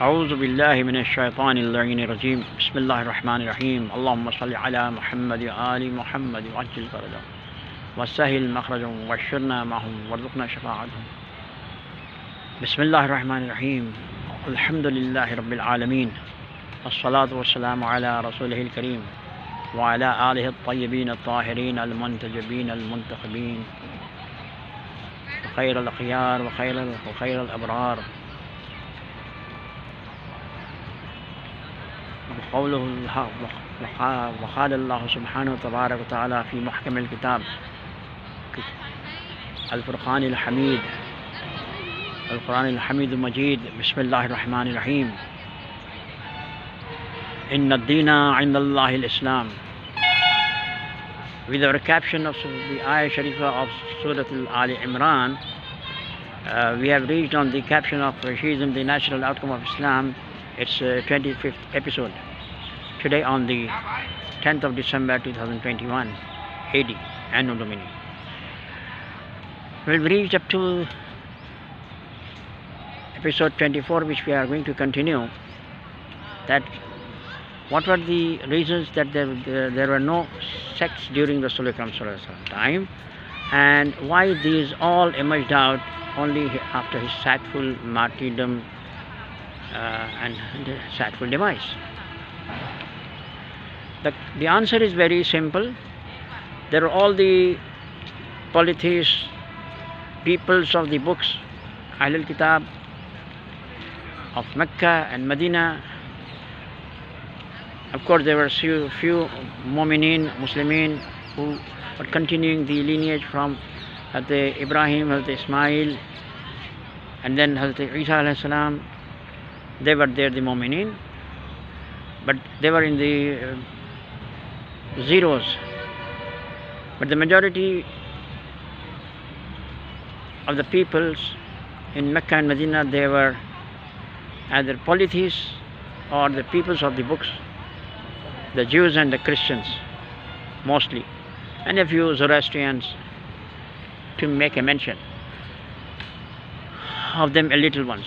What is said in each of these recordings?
أعوذ بالله من الشيطان اللعين الرجيم بسم الله الرحمن الرحيم اللهم صل على محمد وآل محمد وعجل فرجهم وسهل مخرجهم واشرنا معهم وارزقنا شفاعتهم بسم الله الرحمن الرحيم الحمد لله رب العالمين والصلاة والسلام على رسوله الكريم وعلى آله الطيبين الطاهرين المنتجبين المنتخبين وخير الأخيار وخير الأبرار وقوله وقال الله سبحانه تبارك وتعالى في محكم الكتاب الفرقان الحميد القرآن الحميد المجيد بسم الله الرحمن الرحيم إن الدين عند الله الإسلام. With the recaption of the ayah sharifa of Surah Ali Imran, we have reached on the caption of Shia'ism, the natural outcome of Islam, its 25th episode. Today on the 10th of December 2021 AD, Anno Domini. We've reached up to episode 24, which we are going to continue. That what were the reasons that there were no sects during the Rasoolil A'zam's time, and why these all emerged out only after his sadful martyrdom and sadful demise. The answer is very simple. There are all the polytheists, peoples of the books, Ahlul Kitab of Mecca and Medina. Of course, there were few Mu'mineen, Muslimin, who were continuing the lineage from Hazrat Ibrahim, Hazrat Ismail, and then Hazrat Isa alayhi salam. They were there, the Mu'mineen, but they were in the zeros. But the majority of the peoples in Mecca and Medina, they were either polytheists or the peoples of the books, the Jews and the Christians mostly, and a few Zoroastrians, to make a mention of them, a little ones.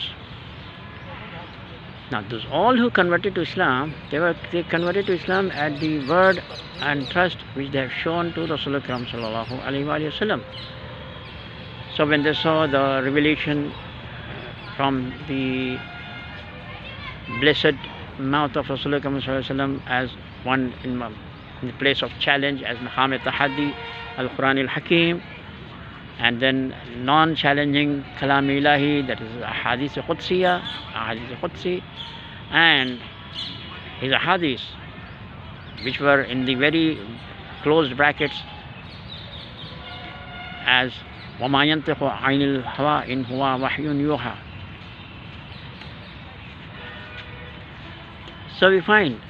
Now, those all who converted to Islam, they converted to Islam at the word and trust which they have shown to Rasoolil A'zamص. So when they saw the revelation from the blessed mouth of Rasoolil A'zamص as one in the place of challenge, as Maqam Tahaddi, Al-Quran Al-Hakim, and then non-challenging Kalam Ilahi, that is Hadees Qudsi, and his Hadees, which were in the very closed brackets as وَمَا يَنْطِقُ عَنِ الْهَوَىٰ إِنْ هُوَ وَحْيٌ يُوحَىٰ. So we find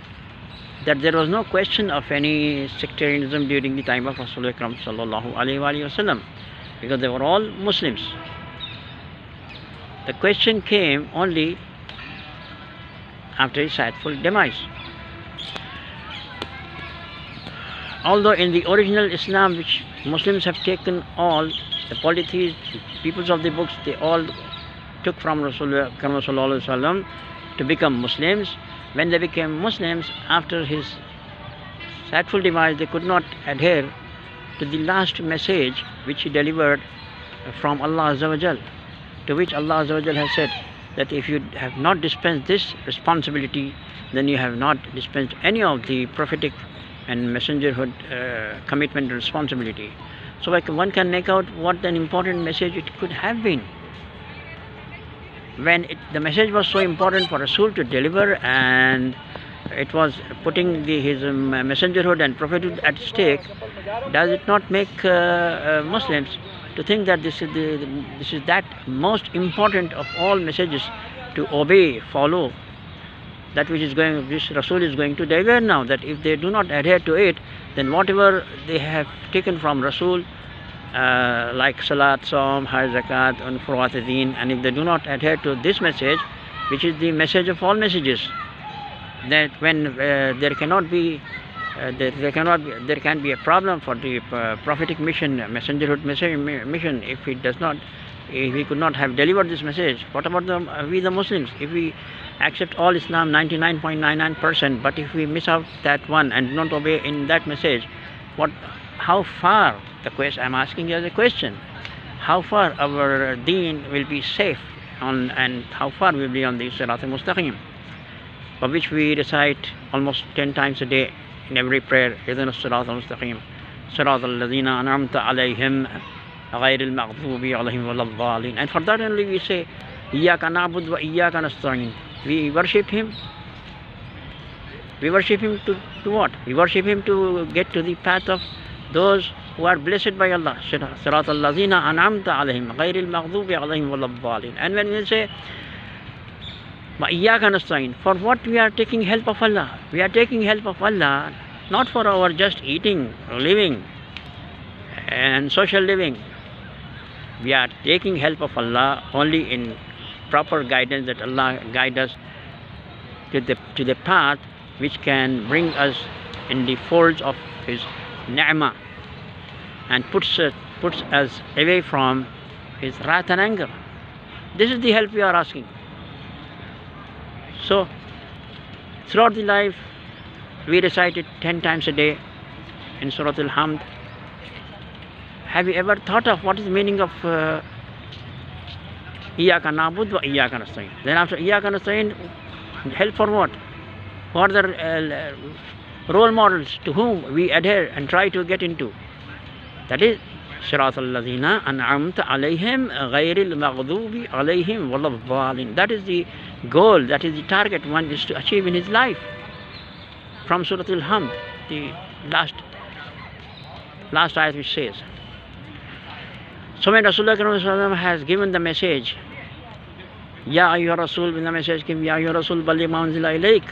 that there was no question of any sectarianism during the time of Rasoolil A'zamص, because they were all Muslims. The question came only after his sadful demise. Although in the original Islam, which Muslims have taken, all the polytheists, peoples of the books, they all took from Rasool to become Muslims. When they became Muslims, after his sadful demise, they could not adhere to the last message which he delivered from Allah Azza wa Jal, to which Allah Azza wa Jal has said that if you have not dispensed this responsibility, then you have not dispensed any of the prophetic and messengerhood commitment and responsibility. So one can make out what an important message it could have been. When the message was so important for Rasool to deliver, and it was putting his messengerhood and prophethood at stake, does it not make Muslims to think that this is that most important of all messages to obey, follow, that which Rasool is going to deliver now, that if they do not adhere to it, then whatever they have taken from Rasool, like Salat, Saum, Hajj, Zakat, and Furu'at Deen, and if they do not adhere to this message, which is the message of all messages, that when there can be a problem for the prophetic mission, messengerhood mission, if it does not if he could not have delivered this message, what about we the Muslims? If we accept all Islam 99.99%, but if we miss out that one and do not obey in that message, how far, the question I'm asking you as a question, how far our deen will be safe on, and how far we will be on the Sirat al-Mustaqim, for which we recite almost 10 times a day in every prayer, Idhna Sirat al-Mustaqim, Sirat al-Ladina an'amta alayhim غير المغضوب عليهم ولا الضالين. And for that only we say إياك نعبد وإياك نستعين. We worship him. We worship him to what? We worship him to get to the path of those who are blessed by Allah. صراط الذين أنعمت عليهم غير المغضوب عليهم ولا الضالين. And when we say وإياك نستعين, for what we are taking help of Allah? We are taking help of Allah not for our just eating, living and social living. We are taking help of Allah only in proper guidance, that Allah guide us to the path which can bring us in the folds of His ni'mah and puts us away from His wrath and anger. This is the help we are asking. So throughout the life we recite it 10 times a day in Surah Al-Hamd. Have you ever thought of what is the meaning of Iyaka na'bud wa Iyaka nasta'in? Then after Iyaka nasta'in, help for what? For the role models to whom we adhere and try to get into. That is Sirat al-Ladina an'amta alayhim ghayril maghdubi alayhim waladdallin. That is the goal, that is the target one is to achieve in his life. From Surah Al-Hamd, the last ayat which says. So when Rasulullah has given the message, Ya ayyuha Rasul, when the message came, Ya ayyuha Rasul, balligh ma unzila ilayk,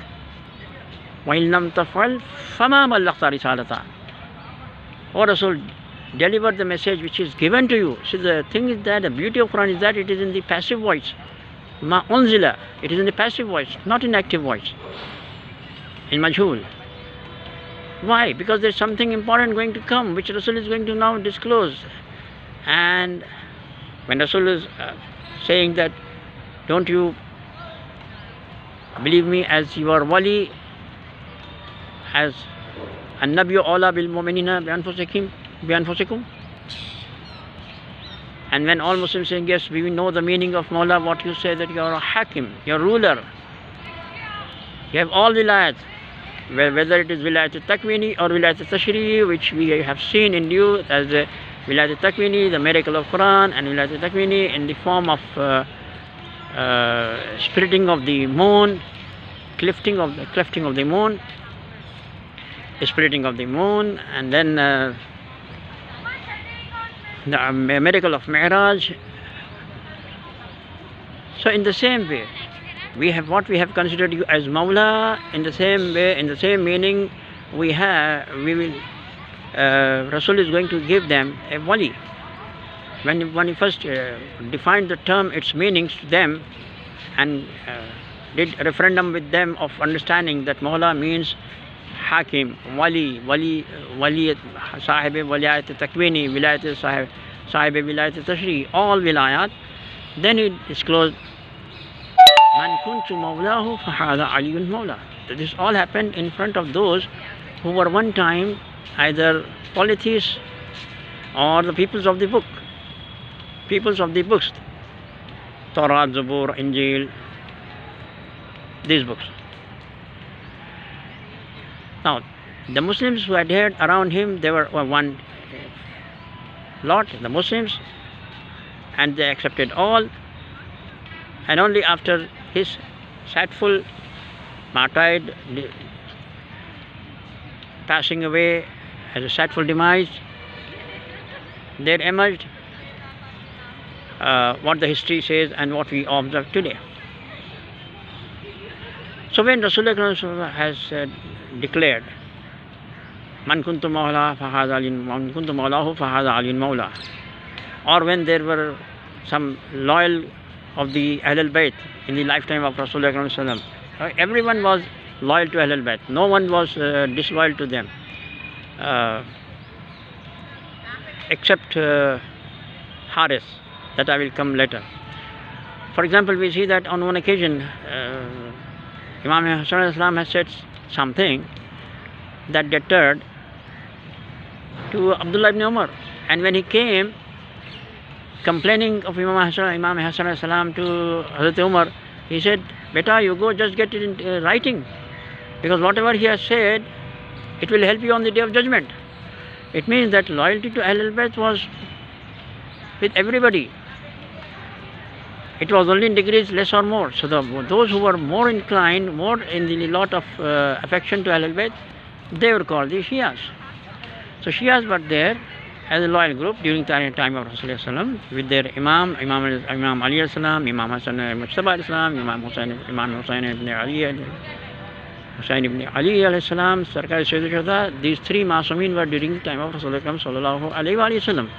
wa in lam taf'al, fama ballaghta risalata. O Rasul, deliver the message which is given to you. See, the thing is that the beauty of Quran is that it is in the passive voice. Ma unzila, it is in the passive voice, not in active voice, in Majhul. Why? Because there is something important going to come, which Rasul is going to now disclose. And when Rasul is saying that, don't you believe me as your wali, as an-nabiyyu awla bil mu'minina bi anfusikum? And when all Muslims saying, yes, we know the meaning of Mawla, what you say, that you are a hakim, you are ruler, you have all wilayat, whether it is wilayat al-takwini or wilayat al-tashri'i, which we have seen in you as the wilayat al-takwini, the miracle of Quran, and wilayat al-takwini in the form of splitting of the moon, clefting of the moon, splitting of the moon, and then the miracle of Mi'raj. So in the same way, we have what we have considered you as Mawla. In the same way, in the same meaning, Rasul is going to give them a wali. When he first defined the term, its meanings to them, and did a referendum with them of understanding that Mawla means Hakim, Wali, Sahib Wilayat Takwini, Wilayat Sahib Wilayat Tashri, all Wilayat. Then he disclosed, Man kuntu Mawlahu fahada Aliyun Mawla. This all happened in front of those who were one time either polytheists or the peoples of the book. Peoples of the books, Torah, Zabur, Injil, these books. Now, the Muslims who adhered around him, they were one lot, the Muslims, and they accepted all. And only after his sadful, martyred, passing away as a sadful demise, there emerged what the history says and what we observe today. So when Rasulullah has declared, Man kuntu mawla fahada alin, man kuntu mawlahu fahada alin mawla, or when there were some loyal of the Ahle Bait in the lifetime of Rasulullah, everyone was loyal to Ahle Bait. No one was disloyal to them, except Hadees. that I will come later. For example, we see that on one occasion, Imam Hassan has said something that deterred to Abdullah ibn Omar. And when he came complaining of Imam Hassan to Hazrat Umar, he said, "Beta, you go just get it in writing, because whatever he has said, it will help you on the day of judgment." It means that loyalty to Ahle Bait was with everybody. It was only in degrees less or more. So those who were more inclined, more in the lot of affection to Ahle Bait, they were called the Shias. So Shias were there as a loyal group during the time of Rasool with their Imam Aliع, Imam Hassan Mujtaba, Imam Hussain ibne Ali, Hussain ibn Ali Sahae Sitta. These three Masumin were during the time of Rasool sallallahu alaihi wasallam.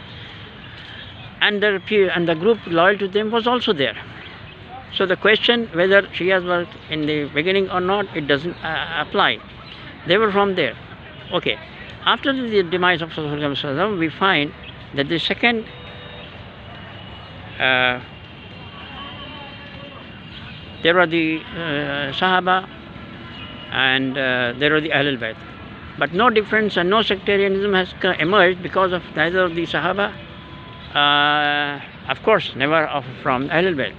And the group loyal to them was also there. So the question whether Shias were in the beginning or not, it doesn't apply. They were from there. Okay. After the demise of Rasool, we find that the second there were the Sahaba and there were the Ahle Bait. But no difference and no sectarianism has emerged because of neither of the Sahaba. Of course, never from Ahle Bait,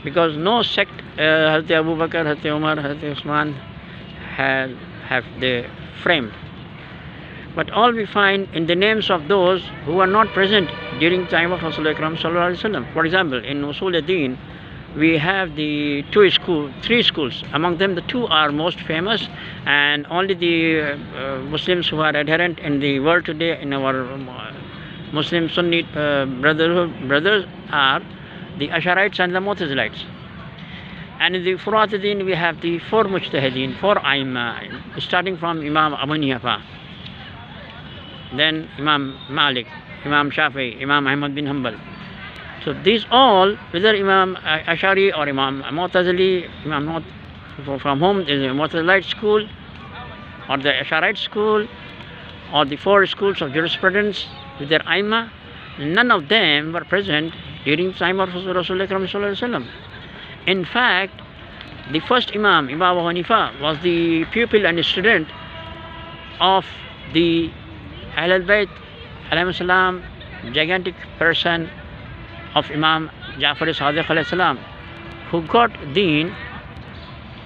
because no sect, Hazrat Abu Bakr, Hazrat Omar, Hazrat Usman, have they framed. But all we find in the names of those who were not present during the time of Rasool sallallahu alaihi wasallam. For example, in Usul ad-Din, we have the three schools. Among them, the two are most famous, and only the Muslims who are adherent in the world today, in our Muslim Sunnite brothers, are the Ash'arites and the Mu'tazilites. And in the Furu'at ad-Din, we have the four Mujtahideen, four A'imma, starting from Imam Abu Hanifa, then Imam Malik, Imam Shafi'i, Imam Ahmad bin Hanbal. So these all, whether Imam Ash'ari or Imam Mu'tazili, from whom is the Mu'tazilite school or the Ash'arite school or the four schools of jurisprudence with their Aimma, none of them were present during the time of Rasool. In fact, the first Imam, Imam Abu Hanifa, was the pupil and student of the Ahle Bait, alayhi salam, gigantic person of Imam Ja'far as-Sadiq alayhi salam, who got Deen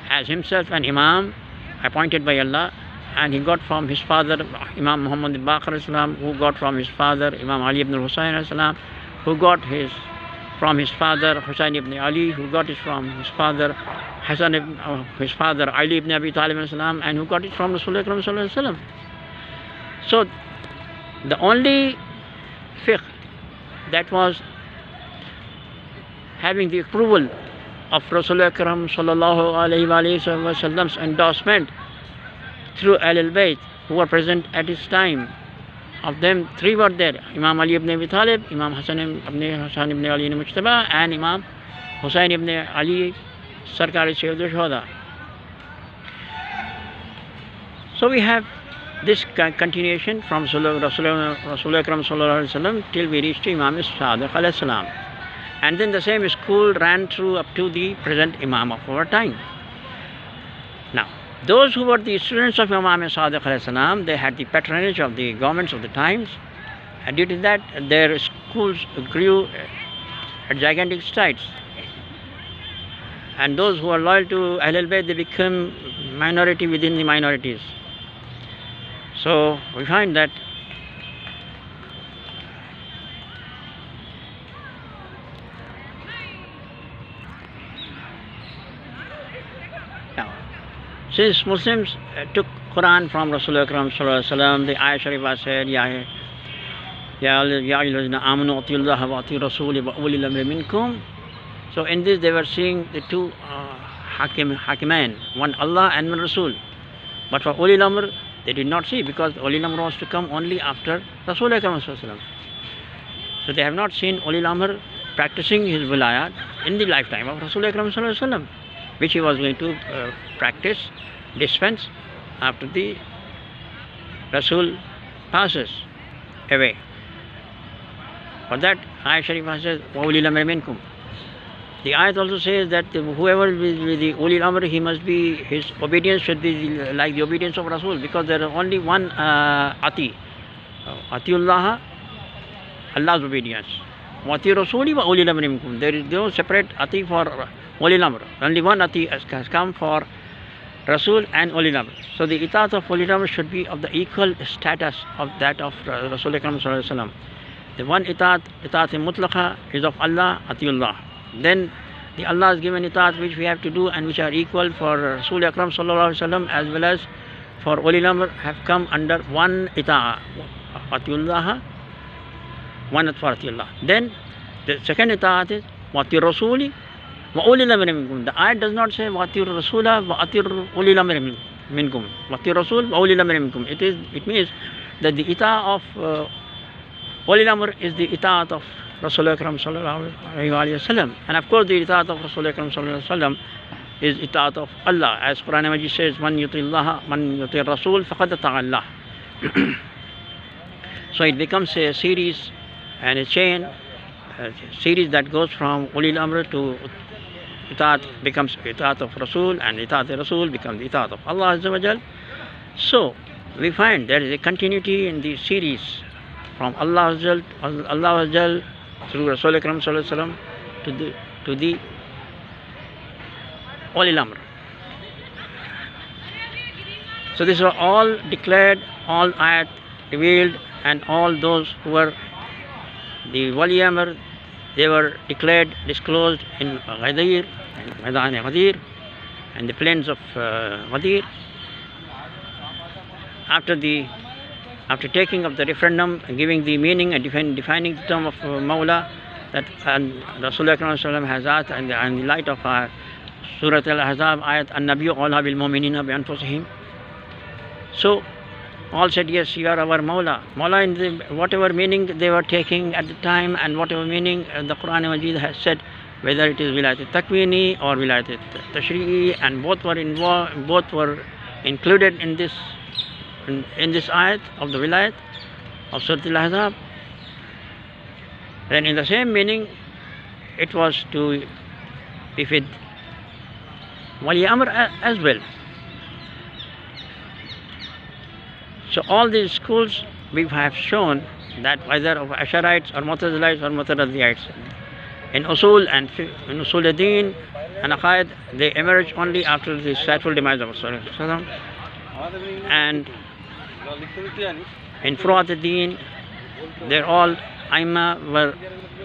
as himself an Imam appointed by Allah, and he got from his father Imam Muhammad al-Baqir alayhi salam, who got from his father Imam Ali ibn Hussain alayhi salam, who got from his father Hussain ibn Ali, who got it from his father his father Ali ibn Abi Talib alayhi salam, and who got it from Rasool sallallahu alaihi wasallam. So the only fiqh that was having the approval of Rasool sallallahu alaihi wasallam's endorsement through Ahle Bait, who were present at his time. Of them, three were there: Imam Ali ibn Abi Talib, Imam Hassan ibn Ali Mujtaba, and Imam Hussain ibn Ali Sarkari Shuhada. So we have this continuation from Rasool sallallahu alaihi wasallam till we reach to Imam Sadiq alayhi salam. And then the same school ran through up to the present Imam of our time. Now, those who were the students of Imam Sadiq alayhi salam, they had the patronage of the governments of the times, and due to that, their schools grew at gigantic strides. And those who are loyal to Ahle Bait, they become minority within the minorities. So we find that now, since Muslims took Quran from Rasool sallallahu alaihi wasallam, the Ayah Sharifah said, Ya ayyuhallazina amanu atiullaha wa atiur Rasool wa ulil amri minkum. So in this they were seeing the two Hakiman, one Allah and one Rasool. But for ulil amr, they did not see, because ulil amr was to come only after Rasool sallallahu alaihi wasallam. So they have not seen ulil amr practicing his wilayat in the lifetime of Rasool sallallahu alaihi wasallam, which he was going to practice, dispense after the Rasool passes away. For that, Ayat Sharifah says, وَأُولِي الْأَمْرِ مِنْكُمْ. The ayat also says that whoever with the Ulil Amr, he must be, his obedience should be like the obedience of Rasool, because there is only one Ati. Atiullah, Allah's obedience. Wati Rasooli wa Ulil Amr minkum. There is no separate Ati for Ulil Amr. Only one Ati has come for Rasool and Ulil Amr. So the itaat of Ulil Amr should be of the equal status of that of Rasul Akram Sallallahu Alaihi Wasallam. The one itaat mutlaqa, is of Allah, Atiullah. Then the Allah has given itaat which we have to do and which are equal for Rasul Akram Sallallahu Alaihi Wasallam as well as for Ulil Amr, have come under one itaat, Atiullah, one for Atiullah. Then the second itaat is Wati Rasooli wa Ulil Amr minkum. The ayat does not say Wati Rasoola wa Ati Ulil Amr minkum. Wati Rasool wa Ulil Amr minkum. It means that the itaat of Ulil Amr is the itaat of Rasul Akram Sallallahu Alaihi Wasallam. And of course the itaat of Rasul Akram Sallallahu Alaihi Wasallam is itaat of Allah. As Quran Majeed says, Man yuti'illah, man yuti'ir Rasul, faqad ata'a Allah. So it becomes a series and a chain, a series that goes from Ulil Amr to itaat, becomes itaat of Rasul, and itaat of Rasul becomes the itaat of Allah Azza wa Jal. So we find there is a continuity in the series from Allah Azza wa Jal through Rasul Akram Sallallahu Alaihi Wasallam to the Ulil Amr. So these are all declared, all ayat revealed, and all those who were the Wali Amr, they were declared, disclosed in Ghadir, Maidan Ghadir, and the plains of Ghadir. After taking of the referendum and giving the meaning and defining the term of Mawla, that Rasul Akram has asked, and in the light of Surah Al-Ahzab ayat, An-Nabiyyu awla bil mu'minina bi anfusihim. So all said, yes, you are our Mawla. Mawla in the, whatever meaning they were taking at the time, and whatever meaning the Quran Majeed has said, whether it is Wilayat Takwini or Wilayat Tashri'i, and both were involved, both were included in this ayat of the Wilayat of Surah Al-Ahzab. Then in the same meaning, it was to be with Wali Amr as well. So all these schools we have shown that whether of Asharites or Mu'tazilites or Mutaraddiyyites, in Usul and in Usul ad-Din and Aqaid, they emerged only after the sadful demise of Rasul. And in Furu'at ad-Din, they're all Aima were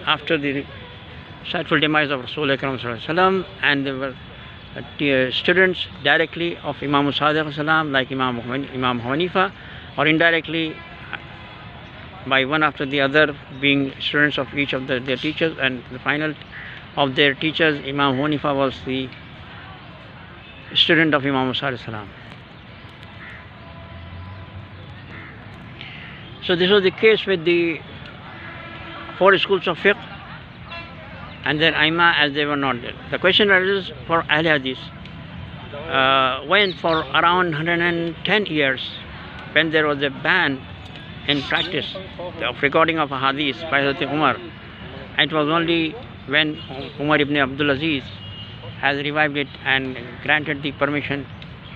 after the sadful demise of Rasul Akram Sallallahu Alaihi Wasallam, and they were students directly of Imam Sadiq like Imam Hanifa, or indirectly by one after the other, being students of each of their teachers, and the final of their teachers, Imam Hanifa, was the student of Imam Sadiq. So this was the case with the four schools of fiqh and their Aima, as they were not there. The question arises for Ahle Hadith. When for around 110 years, when there was a ban in practice of recording of a Hadees by Umar, and it was only when Umar ibn Abdul Aziz has revived it and granted the permission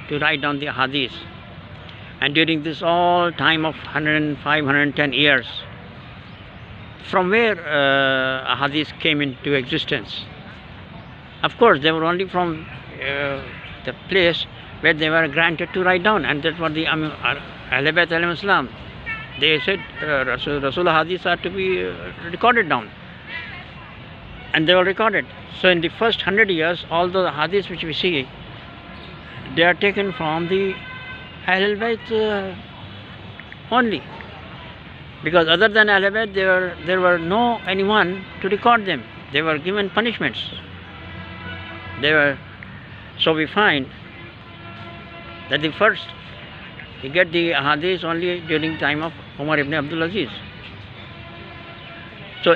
to write down the Hadees. And during this all time of 105, 110 years, from where a Hadees came into existence? Of course, they were only from the place where they were granted to write down, and that was the Ahle Bait alayhim salam. They said Rasul Hadees are to be recorded down, and they were recorded. So in the first 100 years, all the Hadees which we see, they are taken from the Ahle Bait only, because other than Ahle Bait there were no anyone to record them. They were given punishments. So we find that the first, you get the Hadees only during the time of Umar ibn Abdul Aziz. So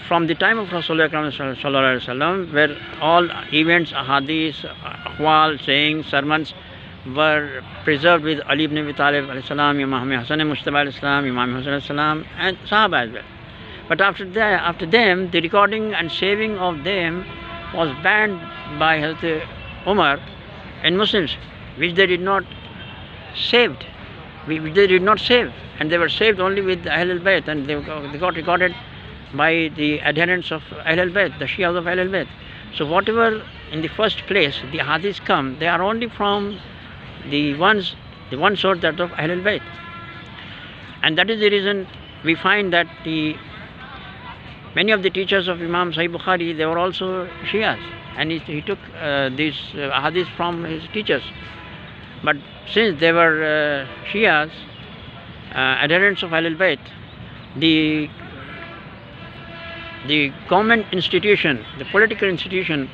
from the time of Rasul Akram Sallallahu Alaihi Wasallam, where all events, Hadees, Aqwal, sayings, sermons were preserved with Ali ibn Talib alayhi salam, Imam Hasan Mujtaba alayhi salam, Imam Hasan alayhi salam, and Sahaba as well. But after them, the recording and saving of them was banned by Hazrat Omar and Muslims, which they did not saved. Which they did not save, and they were saved only with Ahle Bait, and they got recorded by the adherents of Ahle Bait, the Shias of Ahle Bait. So whatever in the first place the Hadees come, they are only from the one source, that of Ahle Bait. And that is the reason we find that many of the teachers of Imam Sahih Bukhari, they were also Shias, and he took these Hadees from his teachers. But since they were Shias, adherents of Ahle Bait, the government institution, the political institution,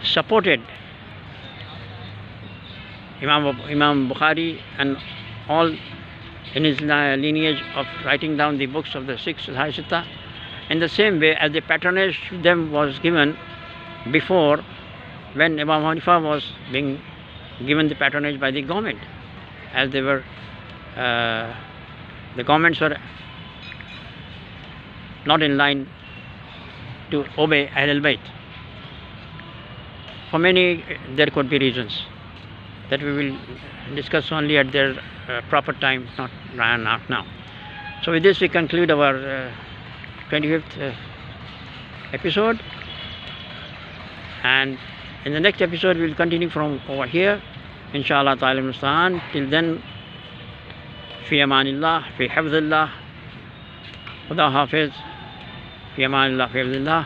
supported Imam Bukhari and all in his lineage of writing down the books of the six Sahae Sitta, in the same way as the patronage to them was given before, when Imam Hanifa was being given the patronage by the government, as they were the governments were not in line to obey Ahle Bait. For many, there could be reasons that we will discuss only at their proper time, not now. So with this we conclude our 25th episode, and in the next episode we will continue from over here, inshallah ta'ala musta'an. Till then, fi amanillah, fi hafzillah, Khuda hafiz, fi amanillah, fi hafzillah.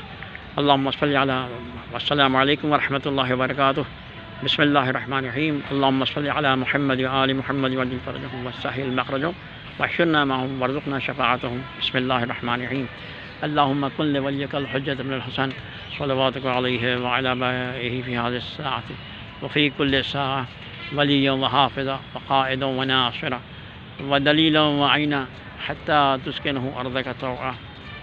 Allahumma salli ala wa assalamu alaikum wa rahmatullahi wa barakatuh. Bismillahir Rahmanir Rahim. Allahumma salli ala Muhammad wa ali Muhammad wa ajil farajahum wa sahil makhrajahum wa ahshurna ma'hum warzuqna shafa'atahum. Bismillahir Rahmanir Rahim. اللهم كن لوليك الحجة بن الحسن صلواتك عليه وعلى آبائه في هذه الساعة وفي كل ساعة وليا وحافظا وقائدا وناصرا ودليلا وعينا حتى تسكنه أرضك طوعا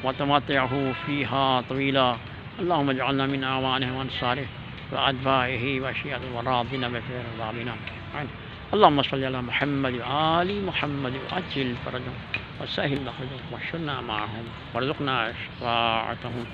وتمتعه فيها طويلا. اللهم اجعلنا من أعوانه وأنصاره وأتباعه وشيعته وراضنا بخير رضابنا. اللهم صل على محمد وآل محمد وأجل فرجهم وسهل مخرجهم واحشرنا معهم وارزقنا شفاعتهم.